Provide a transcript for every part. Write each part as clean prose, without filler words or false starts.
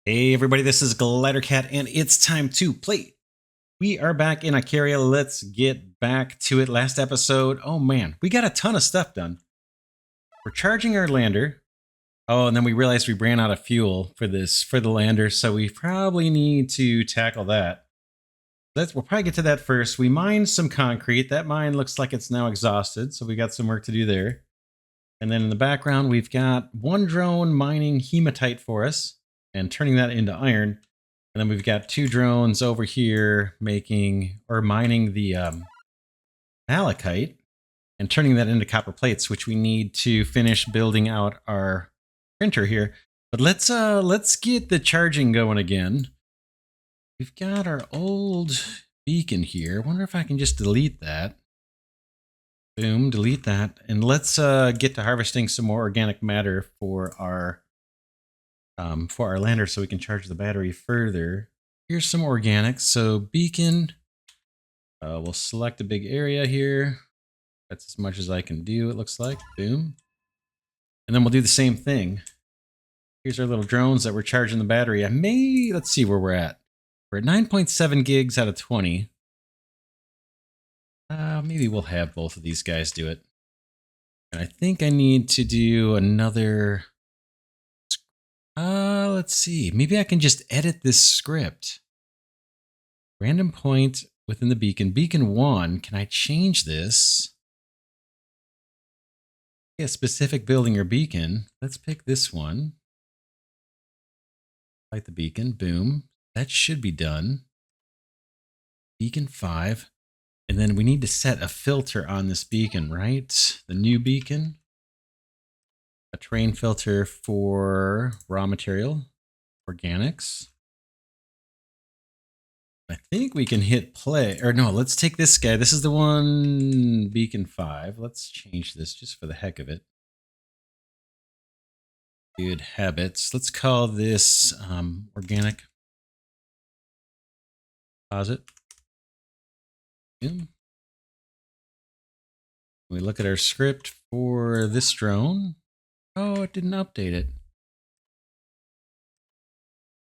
Hey everybody, this is Glidercat and it's time to play. We are back in Icaria. Let's get back to it. Last episode, oh man, we got a ton of stuff done. We're charging our lander. Oh, and then we realized we ran out of fuel for the lander, so we probably need to tackle that. We'll probably get to that first. We mined some concrete. That mine looks like it's now exhausted, so we got some work to do there. And then in the background, we've got one drone mining hematite for us and turning that into iron. And then we've got two drones over here mining the malachite and turning that into copper plates, which we need to finish building out our printer here. But let's get the charging going again. We've got our old beacon here. I wonder if I can just delete that. Boom, delete that. And let's get to harvesting some more organic matter for our lander so we can charge the battery further. Here's some organics. So beacon, we'll select a big area here. That's as much as I can do, it looks like. Boom. And then we'll do the same thing. Here's our little drones that we're charging the battery. Let's see where we're at. We're at 9.7 gigs out of 20. Maybe we'll have both of these guys do it. And I think I need to do another. Let's see. Maybe I can just edit this script. Random point within the beacon. Beacon 1. Can I change this? A specific building or beacon. Let's pick this one. Light the beacon. Boom. That should be done. Beacon 5. And then we need to set a filter on this beacon, right? The new beacon. A terrain filter for raw material, organics. I think we can hit play, or no, let's take this guy. This is the one, beacon 5. Let's change this just for the heck of it. Good habits. Let's call this organic deposit. Boom. We look at our script for this drone. Oh, it didn't update it.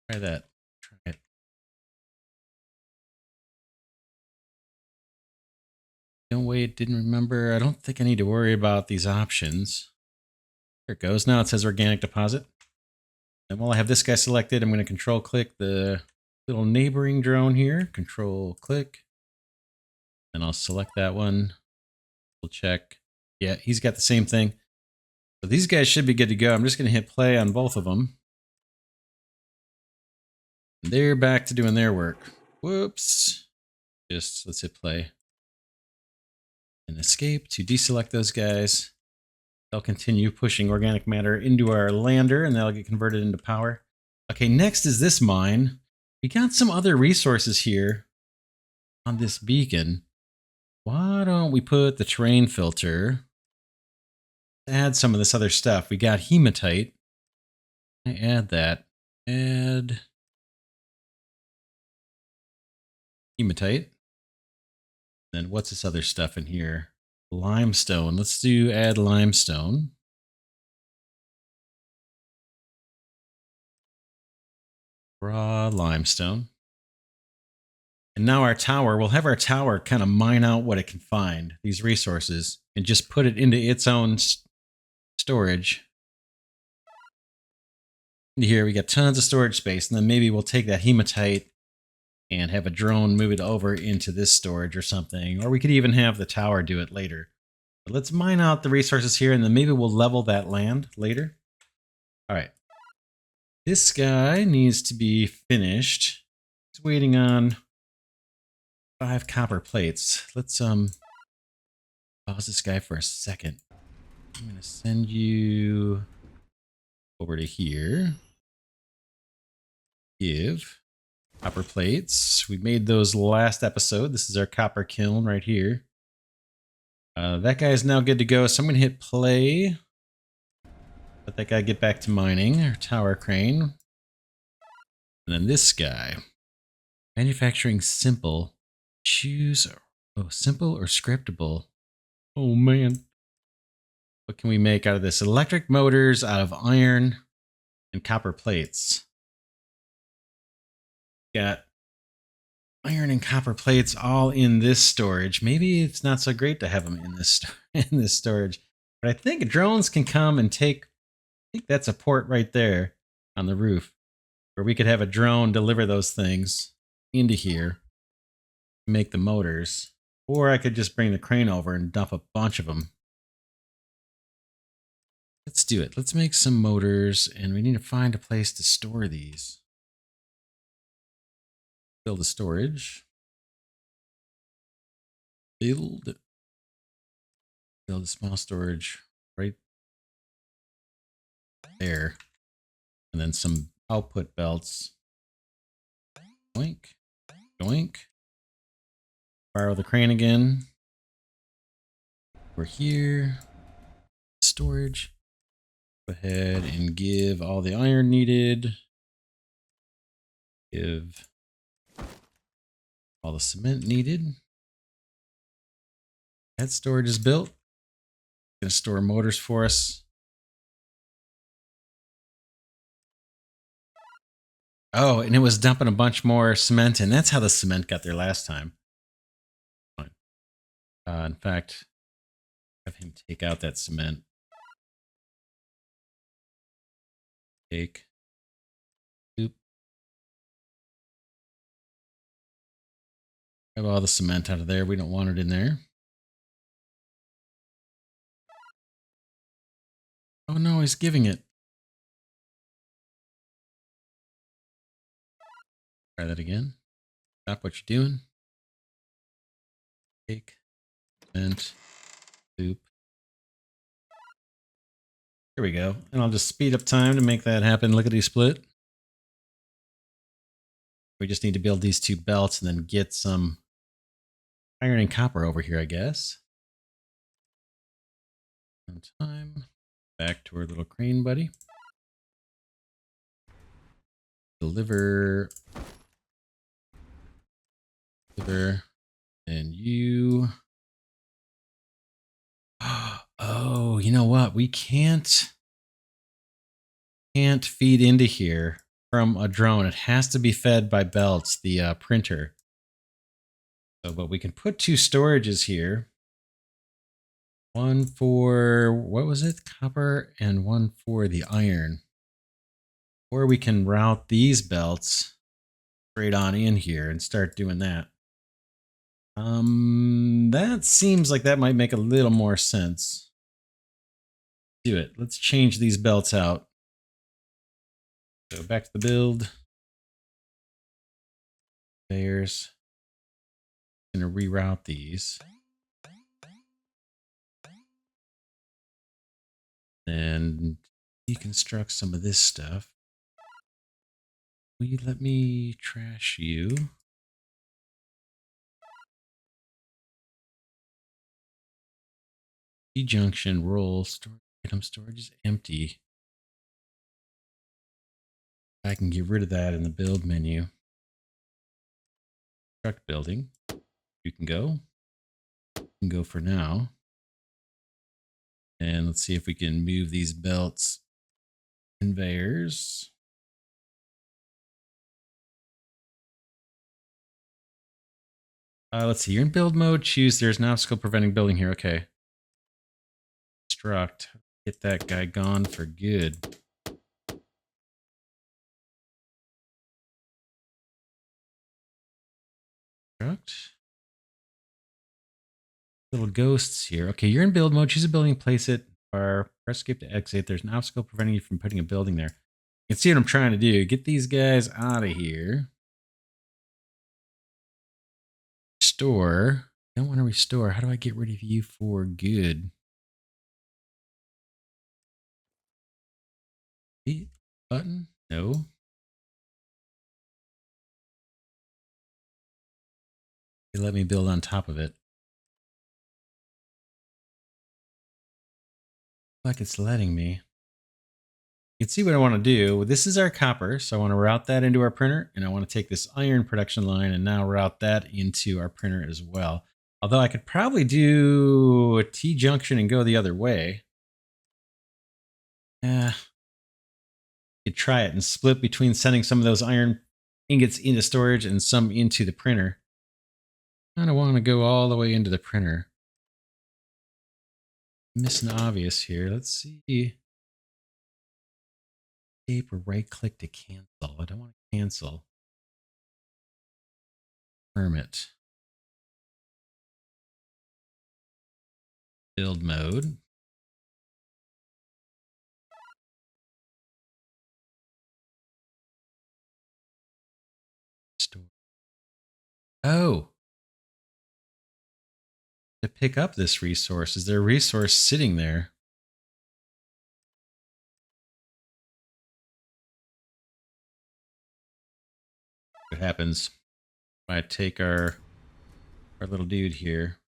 Try that. Try it. Don't wait, it didn't remember. I don't think I need to worry about these options. There it goes. Now it says organic deposit. And while I have this guy selected, I'm going to control click the little neighboring drone here. Control click. And I'll select that one. We'll check. Yeah, he's got the same thing. So these guys should be good to go. I'm just going to hit play on both of them. And they're back to doing their work. Whoops. Let's hit play. And escape to deselect those guys. They'll continue pushing organic matter into our lander and that'll get converted into power. Okay, next is this mine. We got some other resources here on this beacon. Why don't we put the terrain filter? Add some of this other stuff. We got hematite. I add that. Add hematite. Then what's this other stuff in here? Limestone. Let's do add limestone. Raw limestone. And now our tower, we'll have our tower kind of mine out what it can find, these resources, and just put it into its own storage. And here we got tons of storage space, and then maybe we'll take that hematite and have a drone move it over into this storage or something. Or we could even have the tower do it later. But let's mine out the resources here, and then maybe we'll level that land later. All right. This guy needs to be finished. He's waiting on 5 copper plates. Let's pause this guy for a second. I'm going to send you over to here. Give. Copper plates. We made those last episode. This is our copper kiln right here. That guy is now good to go, so I'm going to hit play. Let that guy get back to mining, our tower crane. And then this guy. Manufacturing simple. Choose simple or scriptable. Oh man. What can we make out of this? Electric motors out of iron and copper plates. Got iron and copper plates all in this storage. Maybe it's not so great to have them in this in this storage, but I think drones can come and take. I think that's a port right there on the roof, where we could have a drone deliver those things into here, make the motors, or I could just bring the crane over and dump a bunch of them. Let's do it. Let's make some motors, and we need to find a place to store these. Build a storage. Build a small storage right there. And then some output belts. Doink. Doink. Borrow the crane again. We're here. Storage. Go ahead and give all the iron needed. Give all the cement needed. That storage is built. Going to store motors for us. Oh, and it was dumping a bunch more cement, and that's how the cement got there last time. In fact, have him take out that cement. Take. Oop. Grab all the cement out of there. We don't want it in there. Oh no, he's giving it. Try that again. Stop what you're doing. Take. Cement. Oop. Here we go. And I'll just speed up time to make that happen. Lickety split. We just need to build these two belts and then get some iron and copper over here, I guess. Time. Back to our little crane buddy. Deliver. And you. Oh, you know what? We can't feed into here from a drone. It has to be fed by belts, the printer. So, but we can put two storages here. One for, what was it? Copper, and one for the iron. Or we can route these belts straight on in here and start doing that. That seems like that might make a little more sense. Do it. Let's change these belts out. So back to the build. There's going to reroute these. And deconstruct some of this stuff. Will you let me trash you? E-junction roll storage item storage is empty. I can get rid of that in the build menu. Truck building. You can go. You can go for now. And let's see if we can move these belts. Conveyors. Let's see. You're in build mode. Choose. There's an obstacle preventing building here. Okay. Construct. Get that guy gone for good. Construct. Little ghosts here. Okay, you're in build mode. Choose a building, place it, or press escape to exit. There's an obstacle preventing you from putting a building there. You can see what I'm trying to do. Get these guys out of here. Restore. Don't want to restore. How do I get rid of you for good? Button? No. Let me build on top of it. Like it's letting me. You can see what I want to do. This is our copper, so I want to route that into our printer, and I want to take this iron production line and now route that into our printer as well. Although I could probably do a T-junction and go the other way. Yeah. Could try it and split between sending some of those iron ingots into storage and some into the printer. I don't want to go all the way into the printer. Missing obvious here. Let's see. Or right click to cancel. I don't want to cancel. Permit. Build mode. Store. Oh. To pick up this resource, is there a resource sitting there? What happens when I take our little dude here?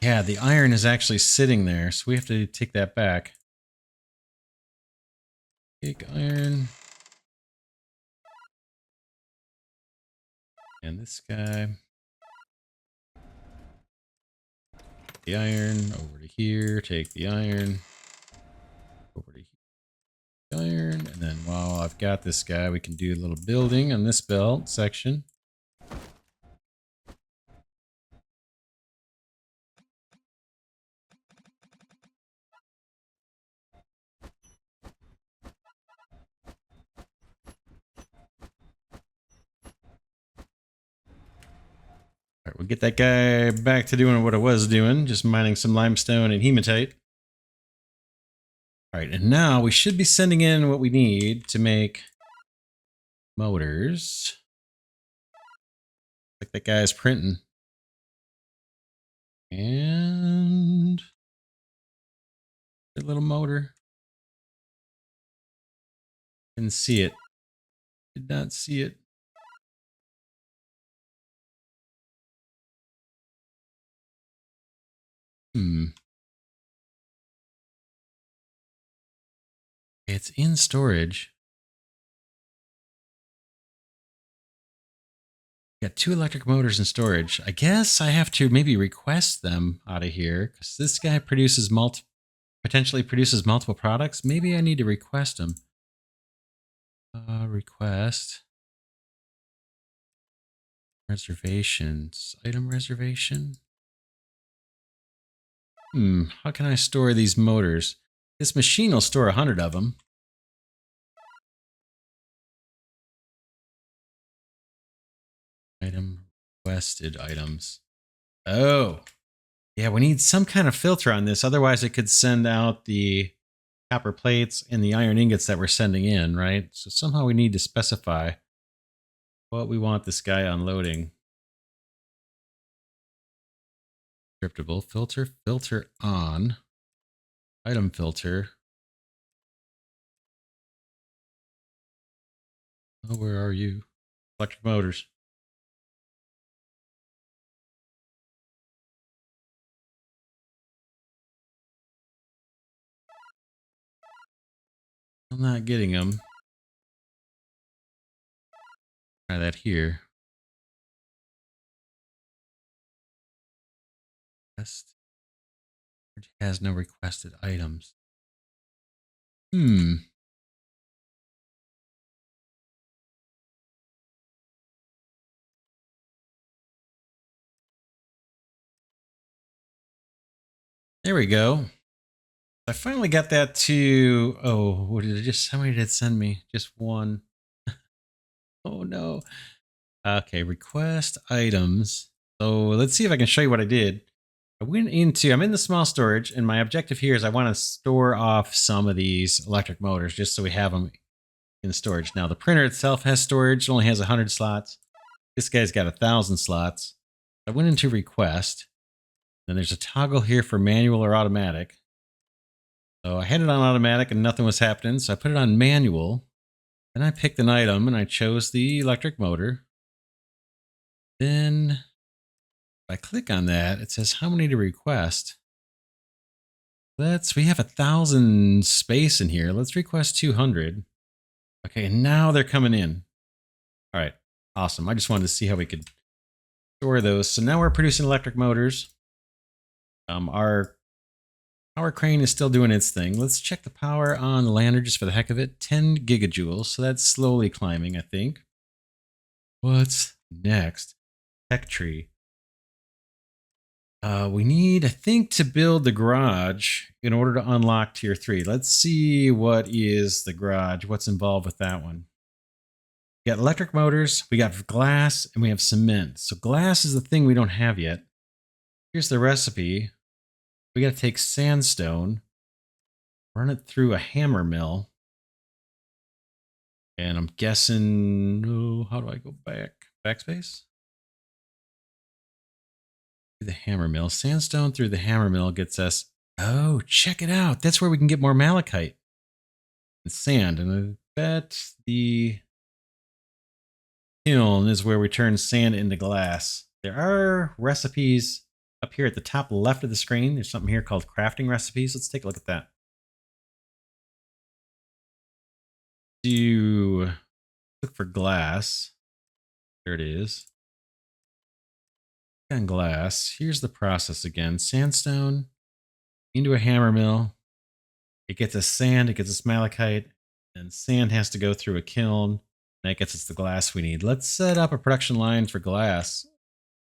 Yeah, the iron is actually sitting there, so we have to take that back. Take iron. And this guy. The iron over to here, take the iron. Over to here. Iron, and then while I've got this guy, we can do a little building on this belt section. All right, we'll get that guy back to doing what I was doing, just mining some limestone and hematite. All right, and now we should be sending in what we need to make motors. Like that guy's printing. And a little motor. Didn't see it. Did not see it. It's in storage. Got 2 electric motors in storage. I guess I have to maybe request them out of here because this guy produces potentially produces multiple products. Maybe I need to request them. Request reservations. Item reservation. How can I store these motors? This machine will store 100 of them. Item requested items. Oh, yeah, we need some kind of filter on this. Otherwise, it could send out the copper plates and the iron ingots that we're sending in, right? So somehow we need to specify what we want this guy unloading. Scriptable filter, filter on, item filter. Oh, where are you? Electric motors. I'm not getting them. Try that here. Request. It has no requested items. There we go. I finally got that to, oh, what did it just, how many did it send me? Just one. Oh no. Okay, request items. So let's see if I can show you what I did. I'm in the small storage, and my objective here is I want to store off some of these electric motors just so we have them in storage. Now, the printer itself has storage. It only has 100 slots. This guy's got 1,000 slots. I went into request. Then there's a toggle here for manual or automatic. So I had it on automatic and nothing was happening. So I put it on manual. Then I picked an item and I chose the electric motor. Then if I click on that, it says how many to request. We have 1,000 space in here. Let's request 200. Okay, and now they're coming in. All right, awesome. I just wanted to see how we could store those. So now we're producing electric motors. Our Tower crane is still doing its thing. Let's check the power on the lander just for the heck of it. 10 gigajoules. So that's slowly climbing, I think. What's next? Tech tree. We need, I think, to build the garage in order to unlock tier 3. Let's see what is the garage. What's involved with that one? We got electric motors, we got glass, and we have cement. So glass is the thing we don't have yet. Here's the recipe. We got to take sandstone, run it through a hammer mill. And I'm guessing, oh, how do I go back? Backspace? The hammer mill. Sandstone through the hammer mill gets us. Oh, check it out. That's where we can get more malachite and sand. And I bet the kiln is where we turn sand into glass. There are recipes up here at the top left of the screen. There's something here called crafting recipes. Let's take a look at that. Do look for glass. There it is. On glass. Here's the process again. Sandstone into a hammer mill. It gets us sand, it gets us malachite, and sand has to go through a kiln. That gets us the glass we need. Let's set up a production line for glass.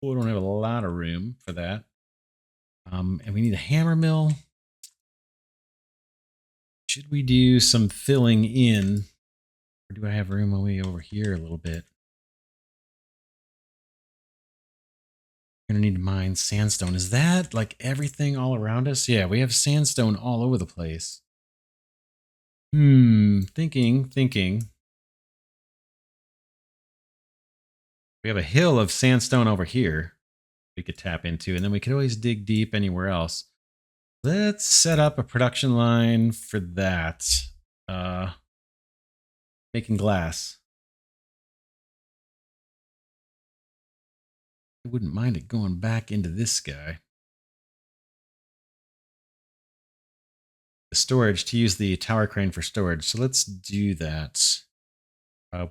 Oh, we don't have a lot of room for that. And we need a hammer mill. Should we do some filling in? Or do I have room way over here a little bit? We're going to need to mine sandstone. Is that like everything all around us? Yeah, we have sandstone all over the place. Thinking. We have a hill of sandstone over here we could tap into, and then we could always dig deep anywhere else. Let's set up a production line for that. Making glass. I wouldn't mind it going back into this guy. The storage, to use the tower crane for storage. So let's do that.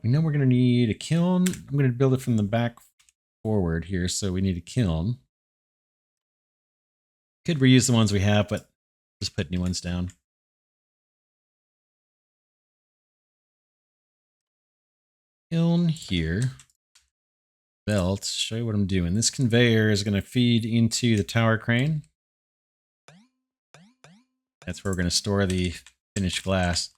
We know we're going to need a kiln. I'm going to build it from the back forward here. So we need a kiln. Could reuse the ones we have, but just put new ones down. Kiln here. Belt. Show you what I'm doing. This conveyor is going to feed into the tower crane. That's where we're going to store the finished glass.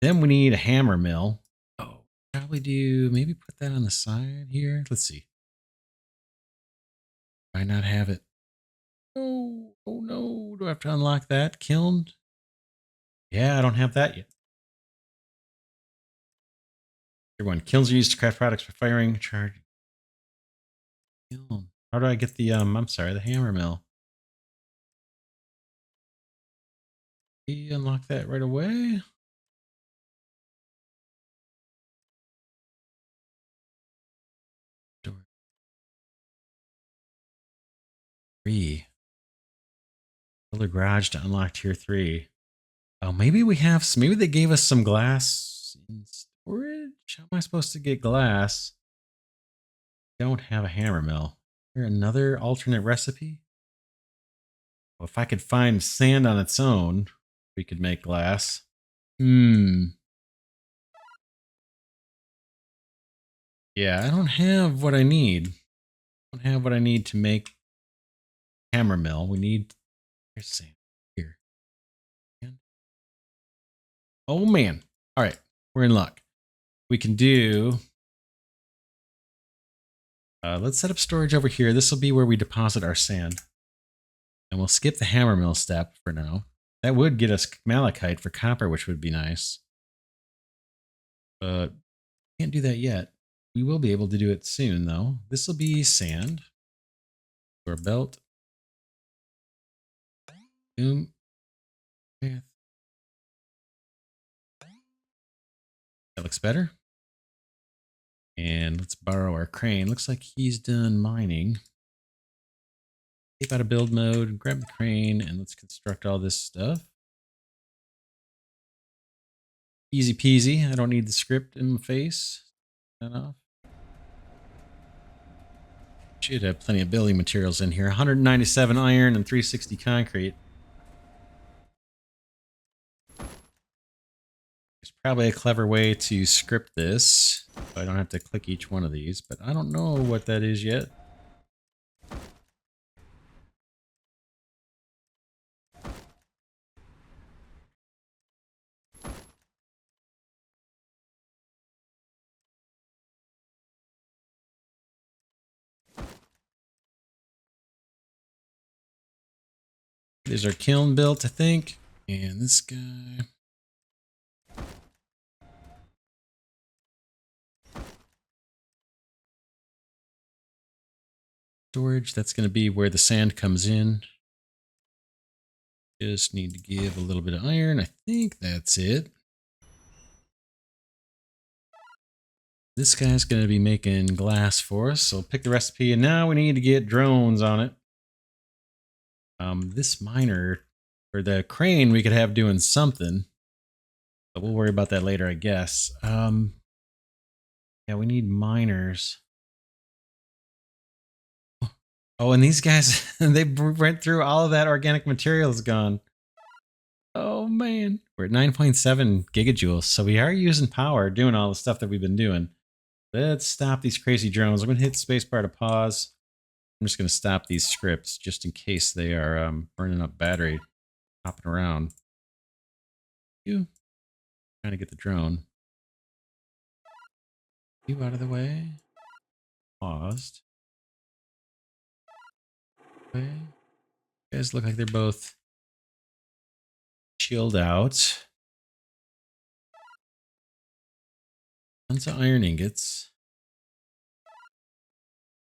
Then we need a hammer mill. Oh, probably do, maybe put that on the side here. Let's see. Might not have it. Oh, oh no. Do I have to unlock that? Kiln? Yeah, I don't have that yet. Everyone, kilns are used to craft products for firing, charging. Kiln. How do I get the, I'm sorry, the hammer mill? We unlock that right away. Door 3. Build a garage to unlock tier 3. Oh, maybe we have, maybe they gave us some glass in storage? How am I supposed to get glass? Don't have a hammer mill. Is there another alternate recipe? Well, if I could find sand on its own, we could make glass. Yeah, I don't have what I need. I don't have what I need to make hammer mill. We need, here's sand. Here. Oh man. All right, we're in luck. We can do, let's set up storage over here. This will be where we deposit our sand. And we'll skip the hammer mill step for now. That would get us malachite for copper, which would be nice. But can't do that yet. We will be able to do it soon, though. This will be sand. Or belt. Boom. That looks better. And let's borrow our crane. Looks like he's done mining. Keep out of build mode, grab the crane, and let's construct all this stuff. Easy peasy. I don't need the script in my face. Turn that off. Should have plenty of building materials in here. 197 iron and 360 concrete. There's probably a clever way to script this, so I don't have to click each one of these, but I don't know what that is yet. There's our kiln built, I think. And this guy. Storage, that's going to be where the sand comes in. Just need to give a little bit of iron. I think that's it. This guy's going to be making glass for us. So pick the recipe, and now we need to get drones on it. This miner, or the crane, we could have doing something. But we'll worry about that later, I guess. Yeah, we need miners. Oh, and these guys, they went through all of that organic material is gone. Oh, man. We're at 9.7 gigajoules, so we are using power doing all the stuff that we've been doing. Let's stop these crazy drones. I'm going to hit spacebar to pause. I'm just going to stop these scripts just in case they are burning up battery, hopping around. You trying to get the drone. You out of the way. Paused. Okay. You guys look like they're both chilled out. Tons of iron ingots.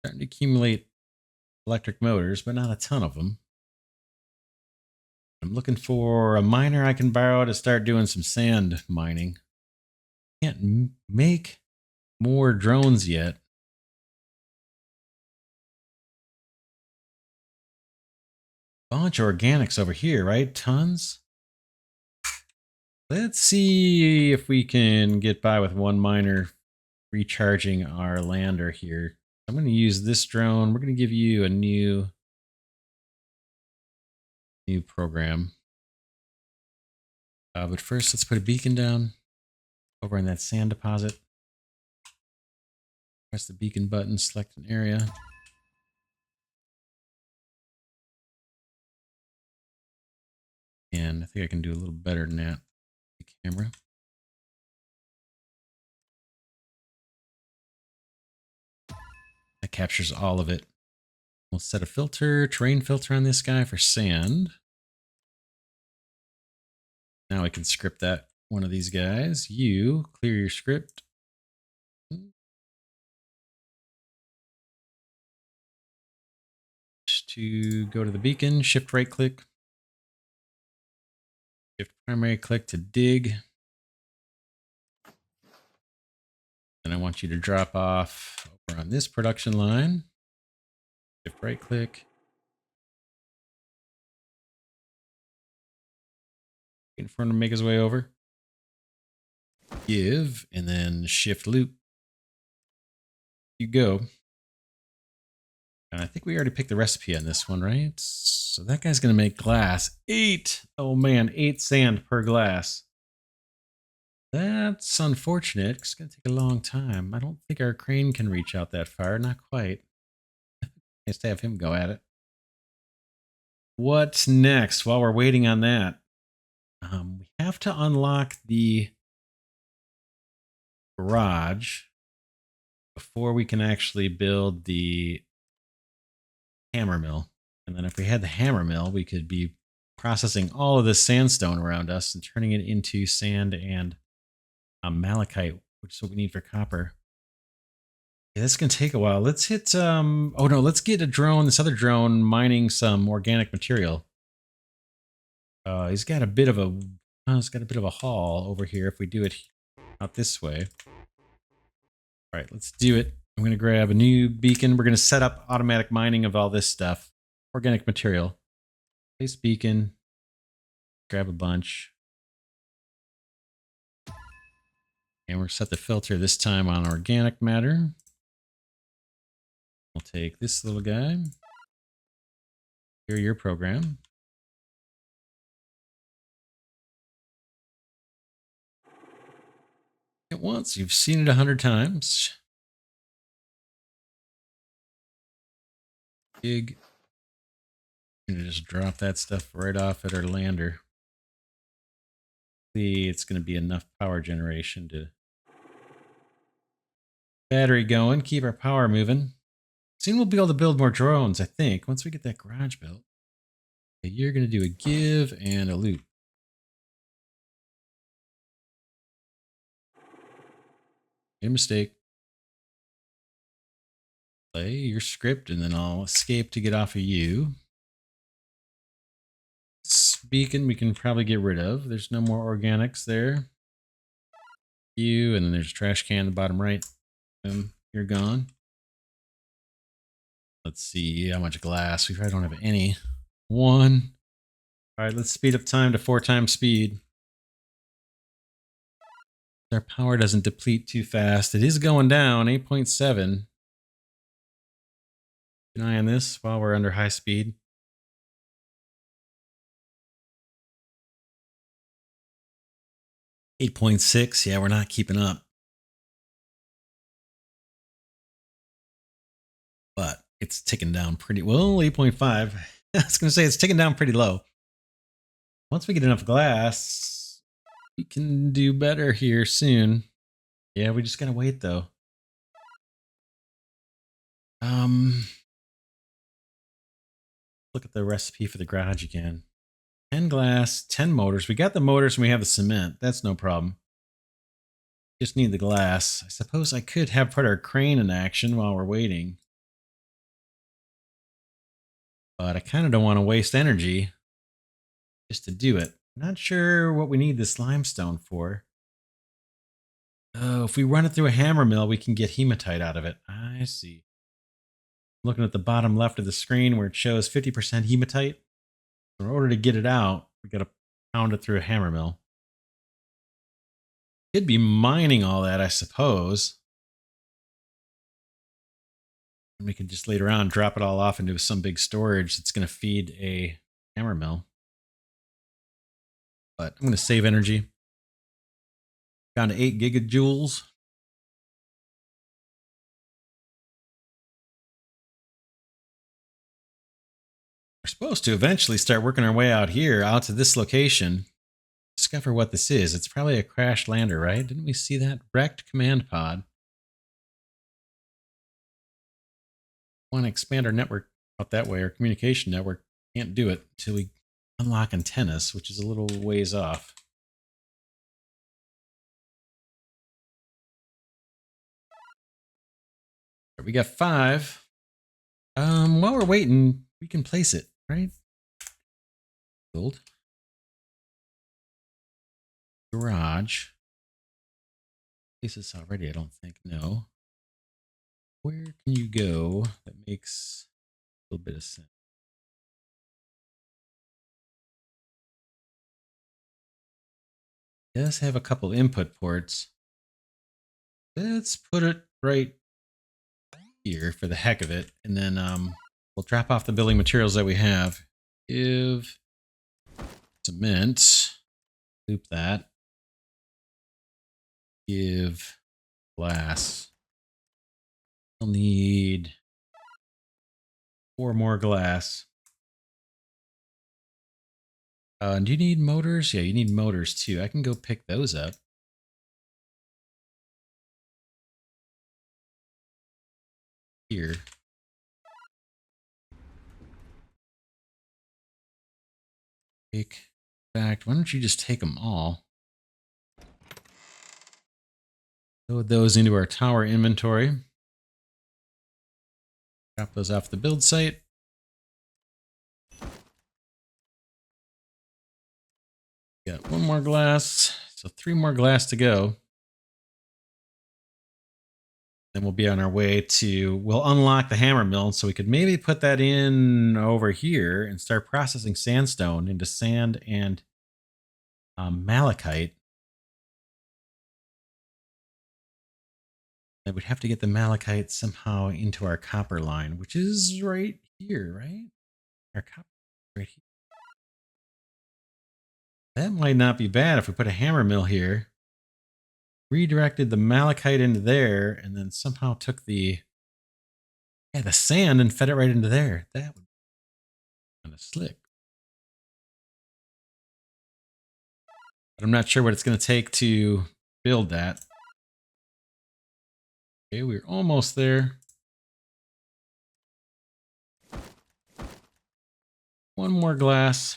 Starting to accumulate electric motors, but not a ton of them. I'm looking for a miner I can borrow to start doing some sand mining. Can't make more drones yet. Bunch of organics over here, right? Tons. Let's see if we can get by with one miner recharging our lander here. I'm going to use this drone. We're going to give you a new program. But first, let's put a beacon down over in that sand deposit. Press the beacon button, select an area. And I think I can do a little better than that. The camera. That captures all of it. We'll set a filter, terrain filter on this guy for sand. Now we can script that one of these guys. You clear your script. Just to go to the beacon, shift right click. Shift primary click to dig. And I want you to drop off over on this production line. Shift right click. Waiting for him to make his way over. Give, and then shift loop. You go. And I think we already picked the recipe on this one, right? So that guy's going to make glass. 8. Oh man, 8 sand per glass. That's unfortunate. It's going to take a long time. I don't think our crane can reach out that far. Not quite. Nice to have him go at it. What's next while we're waiting on that? We have to unlock the garage before we can actually build the hammer mill. And then if we had the hammer mill, we could be processing all of this sandstone around us and turning it into sand and malachite, which is what we need for copper. Yeah, this can take a while. Let's hit oh no, let's get a drone, this other drone mining some organic material. He's got a bit of a haul over here if we do it out this way. All right, let's do it. I'm going to grab a new beacon. We're going to set up automatic mining of all this stuff. Organic material. Place beacon. Grab a bunch. And we'll set the filter this time on organic matter. We'll take this little guy. Here, your program. it once, you've seen it 100 times. Big. I'm gonna just drop that stuff right off at our lander. See, it's gonna be enough power generation to battery going, keep our power moving. Soon we'll be able to build more drones, I think, once we get that garage built. Okay, you're gonna do a give and a loop. Made a mistake. Play your script and then I'll escape to get off of you. Beacon we can probably get rid of. There's no more organics there. You, and then there's a trash can in the bottom right. You're gone. Let's see how much glass. We probably don't have any. 1. All right, let's speed up time to 4 times speed. Our power doesn't deplete too fast. It is going down, 8.7. Keep an eye on this while we're under high speed. 8.6, yeah, we're not keeping up. But it's ticking down pretty well. 8.5. I was gonna say it's ticking down pretty low. Once we get enough glass, we can do better here soon. Yeah, we just gotta wait though. Look at the recipe for the garage again. 10 glass, 10 motors. We got the motors and we have the cement. That's no problem. Just need the glass. I suppose I could have put our crane in action while we're waiting. But I kind of don't want to waste energy just to do it. Not sure what we need this limestone for. Oh, if we run it through a hammer mill, we can get hematite out of it. I see. Looking at the bottom left of the screen where it shows 50% hematite. In order to get it out, we got to pound it through a hammer mill. Could be mining all that, I suppose. And we could just later on drop it all off into some big storage that's going to feed a hammer mill. But I'm going to save energy. Down to 8 gigajoules. We're supposed to eventually start working our way out here, out to this location. Discover what this is. It's probably a crashed lander, right? Didn't we see that? Wrecked command pod. Want to expand our network out that way. Our communication network can't do it until we unlock antennas, which is a little ways off. We got 5. While we're waiting, we can place it, right? Build. Garage. Place this already, I don't think. No. Where can you go that makes a little bit of sense? It does have a couple input ports. Let's put it right here for the heck of it. And then we'll drop off the building materials that we have. Give cement. Loop that. Give glass. We'll need 4 more glass. Do you need motors? Yeah, you need motors too. I can go pick those up. Here. In fact, why don't you just take them all? Load those into our tower inventory. Drop those off the build site. Got 1 more glass, so 3 more glass to go. Then we'll be on our way to, we'll unlock the hammer mill, so we could maybe put that in over here and start processing sandstone into sand and malachite. And we'd have to get the malachite somehow into our copper line, which is right here, right? Our copper right here. That might not be bad if we put a hammer mill here. redirected the malachite into there and then somehow took the sand and fed it right into there. That would be kind of slick. But I'm not sure what it's going to take to build that. Okay, we're almost there. One more glass.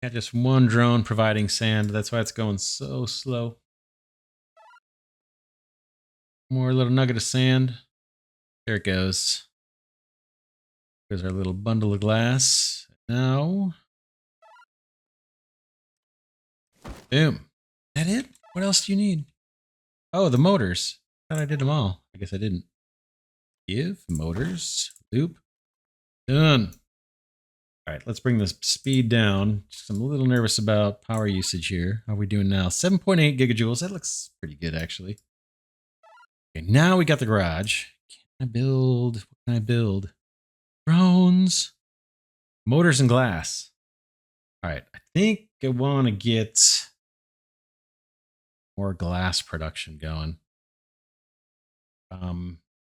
Got just one drone providing sand. That's why it's going so slow. More little nugget of sand. There it goes. There's our little bundle of glass. Now, boom. Is that it? What else do you need? Oh, the motors. I thought I did them all. I guess I didn't. Give, motors, loop. Done. All right, let's bring the speed down. Just I'm a little nervous about power usage here. How are we doing now? 7.8 gigajoules. That looks pretty good, actually. Okay, now we got the garage. Can I build? What can I build? Drones, motors, and glass. All right, I think I want to get more glass production going.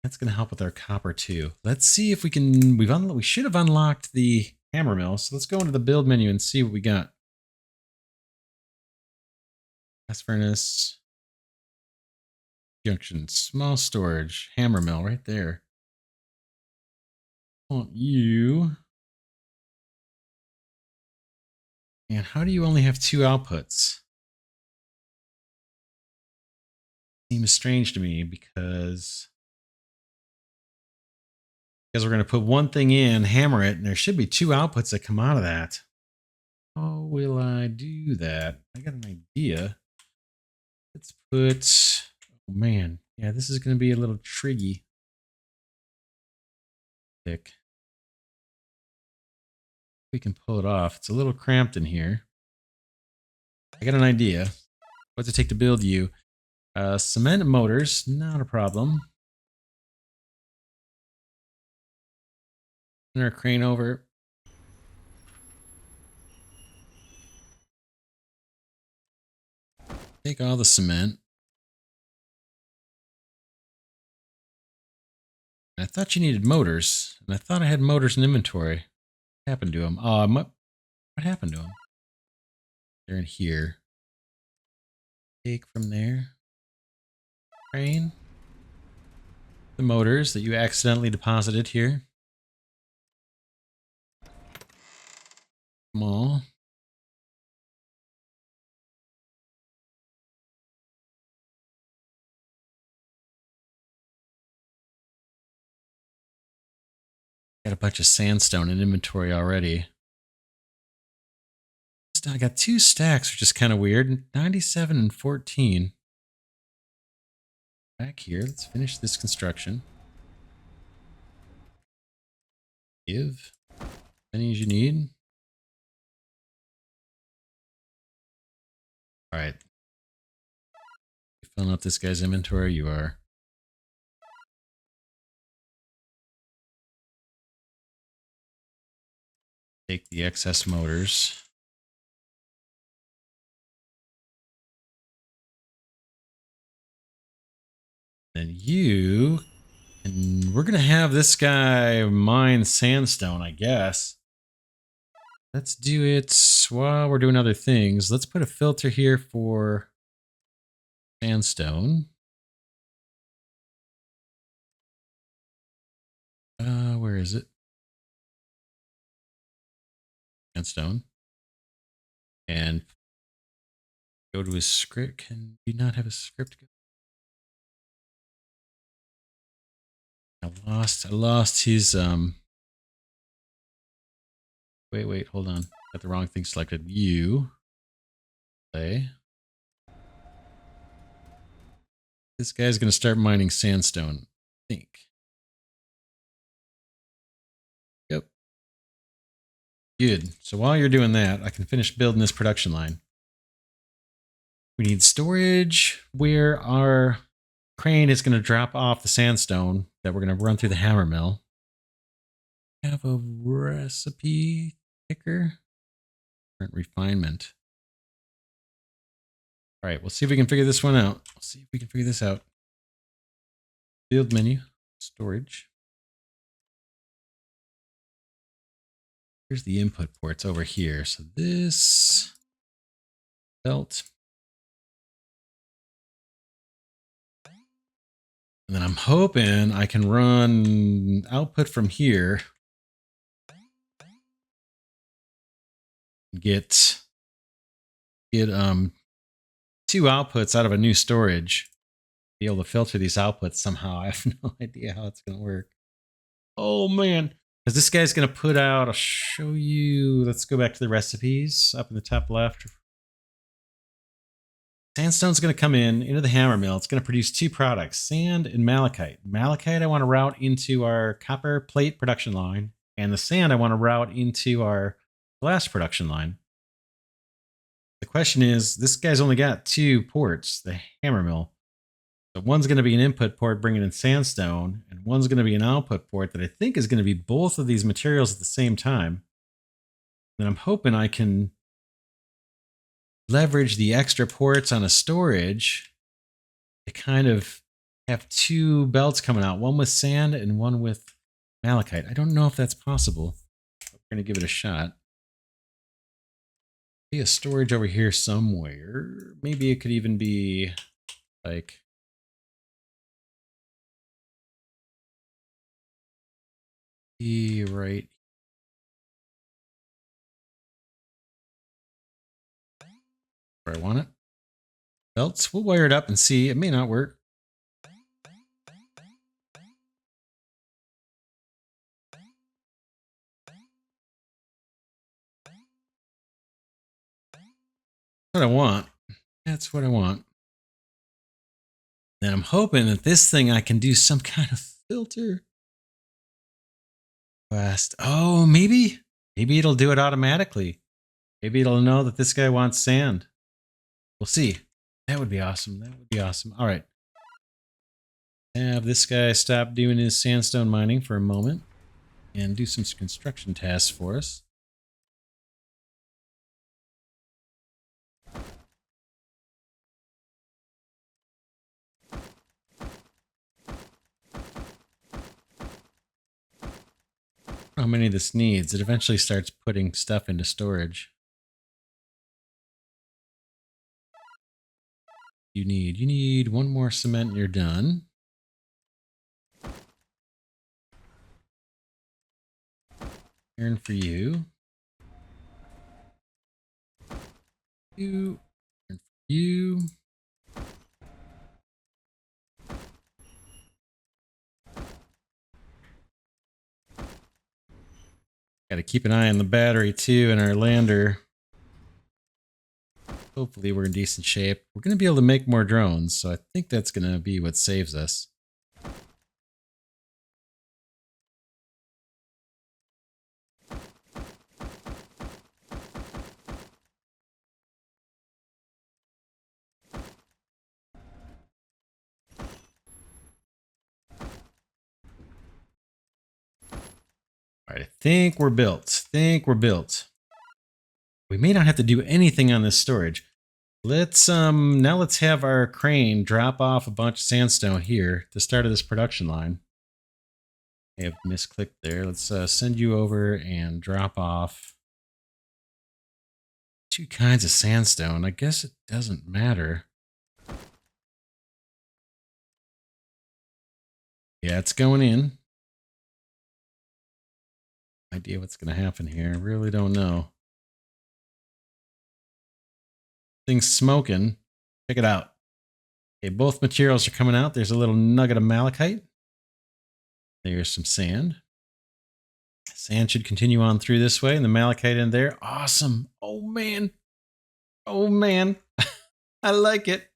That's going to help with our copper too. Let's see if we can. We should have unlocked the hammer mill. So let's go into the build menu and see what we got. Blast furnace, junction, small storage, hammer mill right there. I want you. And how do you only have 2 outputs? Seems strange to me because we're going to put one thing in, hammer it, and there should be 2 outputs that come out of that. How will I do that? I got an idea. Let's put, oh man, yeah, this is going to be a little tricky. Thick. We can pull it off. It's a little cramped in here. I got an idea. What's it take to build you? Cement motors, not a problem. Turn our crane over. Take all the cement. And I thought you needed motors, and I thought I had motors in inventory. What happened to them? What happened to them? They're in here. Take from there. Crane. The motors that you accidentally deposited here. Small. Got a bunch of sandstone in inventory already. I got 2 stacks, which is kind of weird. 97 and 14. Back here, let's finish this construction. Give as many as you need. All right. You filling up this guy's inventory? You are. Take the excess motors. Then you, and we're going to have this guy mine sandstone, I guess. Let's do it while we're doing other things. Let's put a filter here for sandstone. Where is it? Sandstone. And go to his script. Can we not have a script? I lost his wait, hold on. Got the wrong thing selected. You play. This guy's gonna start mining sandstone, I think. Yep. Good. So while you're doing that, I can finish building this production line. We need storage where our crane is going to drop off the sandstone that we're going to run through the hammer mill. Have a recipe picker. Current refinement. All right, we'll see if we can figure this one out. We'll see if we can figure this out. Field menu, storage. Here's the input ports over here. So this belt. And then I'm hoping I can run output from here. Get two outputs out of a new storage. Be able to filter these outputs somehow. I have no idea how it's going to work. Oh man. Because this guy's going to put out, I'll show you. Let's go back to the recipes up in the top left. Sandstone's going to come into the hammer mill. It's going to produce two products, sand and malachite. Malachite I want to route into our copper plate production line, and the sand I want to route into our glass production line. The question is, this guy's only got two ports, the hammer mill. So one's going to be an input port bringing in sandstone, and one's going to be an output port that I think is going to be both of these materials at the same time. And I'm hoping I can leverage the extra ports on a storage to kind of have two belts coming out, one with sand and one with malachite. I don't know if that's possible, but we're going to give it a shot. Be a storage over here somewhere. Maybe it could even be like right where I want it. Belts, we'll wire it up and see. It may not work. What I want. That's what I want. And I'm hoping that this thing I can do some kind of filter. Oh, maybe it'll do it automatically. Maybe it'll know that this guy wants sand. We'll see. That would be awesome. That would be awesome. All right. Have this guy stop doing his sandstone mining for a moment and do some construction tasks for us. How many this needs? It eventually starts putting stuff into storage. You need one more cement and you're done. Iron for you. Iron for you. Got to keep an eye on the battery too and our lander. Hopefully we're in decent shape. We're going to be able to make more drones, so I think that's going to be what saves us. All right, I think we're built. We may not have to do anything on this storage. Let's have our crane drop off a bunch of sandstone here at the start of this production line. I have misclicked there. Let's send you over and drop off two kinds of sandstone. I guess it doesn't matter. Yeah, it's going in. Idea what's going to happen here. I really don't know. Thing's smoking. Check it out. Okay, both materials are coming out. There's a little nugget of malachite. There's some sand. Sand should continue on through this way, and the malachite in there. Awesome. Oh, man. Oh, man. I like it.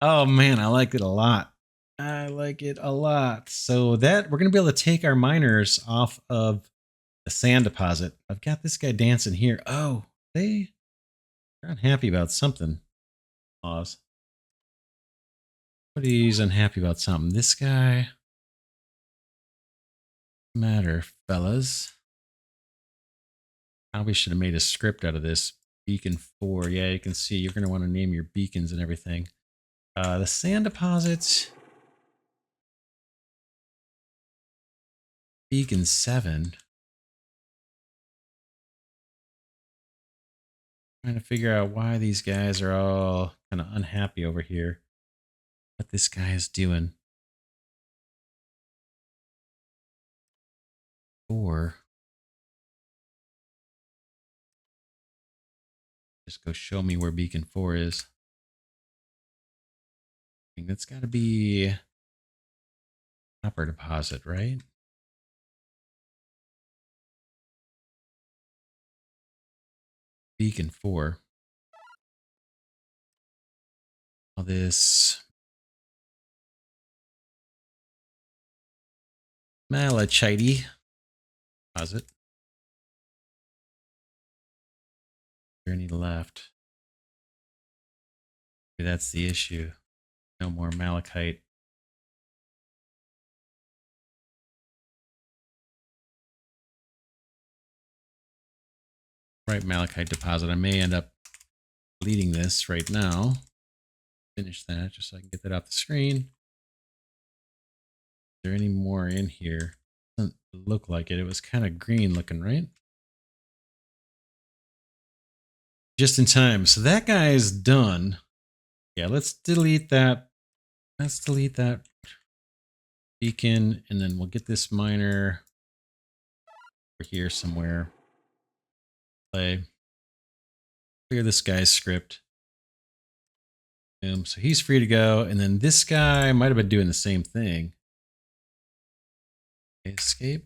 Oh, man. I like it a lot. I like it a lot. So that we're going to be able to take our miners off of the sand deposit. I've got this guy dancing here. Oh, they're unhappy about something. Pause. But he's unhappy about something. This guy. Matter, fellas. Probably should have made a script out of this. Beacon 4. Yeah, you can see you're going to want to name your beacons and everything. The sand deposits. Beacon 7. Trying to figure out why these guys are all kind of unhappy over here. What this guy is doing. 4. Just go show me where beacon 4 is. I think that's got to be copper deposit, right? Beacon 4. All this malachite deposit. Is there any left? Maybe that's the issue. No more malachite. Right, malachite deposit. I may end up deleting this right now. Finish that just so I can get that off the screen. Is there any more in here? Doesn't look like it. It was kind of green looking, right? Just in time. So that guy is done. Yeah, let's delete that. Let's delete that beacon, and then we'll get this miner over here somewhere. Play. Clear this guy's script. Boom. So he's free to go. And then this guy might have been doing the same thing. Escape.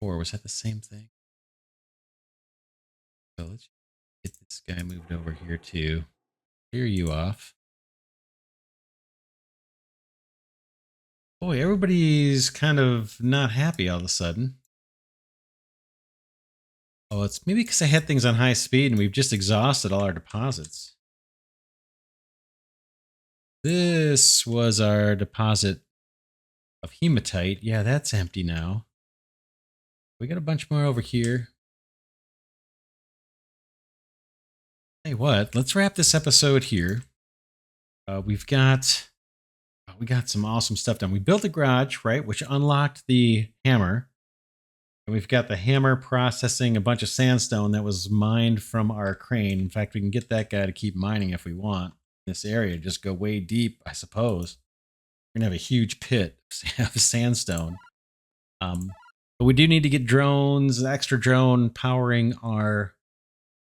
Or was that the same thing? So let's get this guy moved over here too. Clear you off. Boy, everybody's kind of not happy all of a sudden. Oh, it's maybe because I had things on high speed and we've just exhausted all our deposits. This was our deposit of hematite. Yeah, that's empty now. We got a bunch more over here. Hey, what? Let's wrap this episode here. We got some awesome stuff done. We built a garage, right, which unlocked the hammer. And we've got the hammer processing a bunch of sandstone that was mined from our crane. In fact, we can get that guy to keep mining if we want. This area, just go way deep, I suppose. We're gonna have a huge pit of sandstone. But we do need to get drones, an extra drone powering our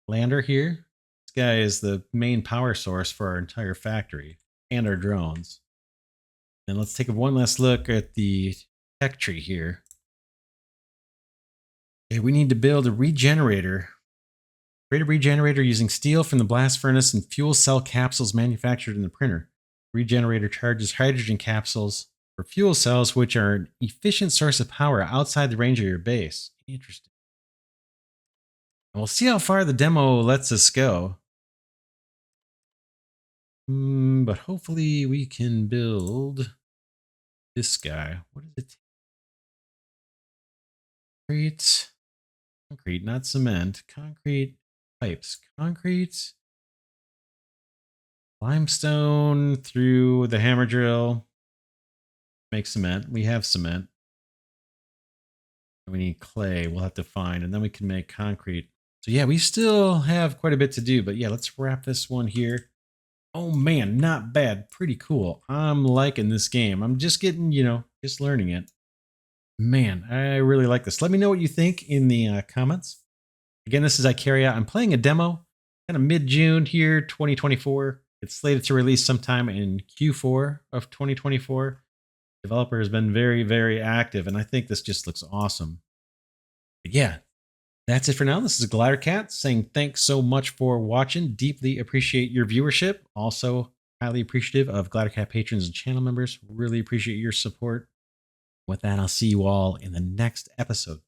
lander here. This guy is the main power source for our entire factory and our drones. And let's take one last look at the tech tree here. Okay, we need to build a regenerator. Create a regenerator using steel from the blast furnace and fuel cell capsules manufactured in the printer. Regenerator charges hydrogen capsules for fuel cells, which are an efficient source of power outside the range of your base. Interesting. And we'll see how far the demo lets us go. But hopefully we can build this guy. What is it? Concrete, not cement. Concrete pipes. Concrete. Limestone through the hammer drill. Make cement. We have cement. We need clay. We'll have to find, and then we can make concrete. So yeah, we still have quite a bit to do, but yeah, let's wrap this one here. Oh man, not bad. Pretty cool. I'm liking this game. I'm just getting, just learning it. Man, I really like this. Let me know what you think in the comments. Again, this is Icaria. I'm playing a demo, kind of mid-June here, 2024. It's slated to release sometime in Q4 of 2024. Developer has been very, very active, and I think this just looks awesome. But yeah, that's it for now. This is Glidercat saying thanks so much for watching. Deeply appreciate your viewership. Also, highly appreciative of Glidercat patrons and channel members. Really appreciate your support. With that, I'll see you all in the next episode.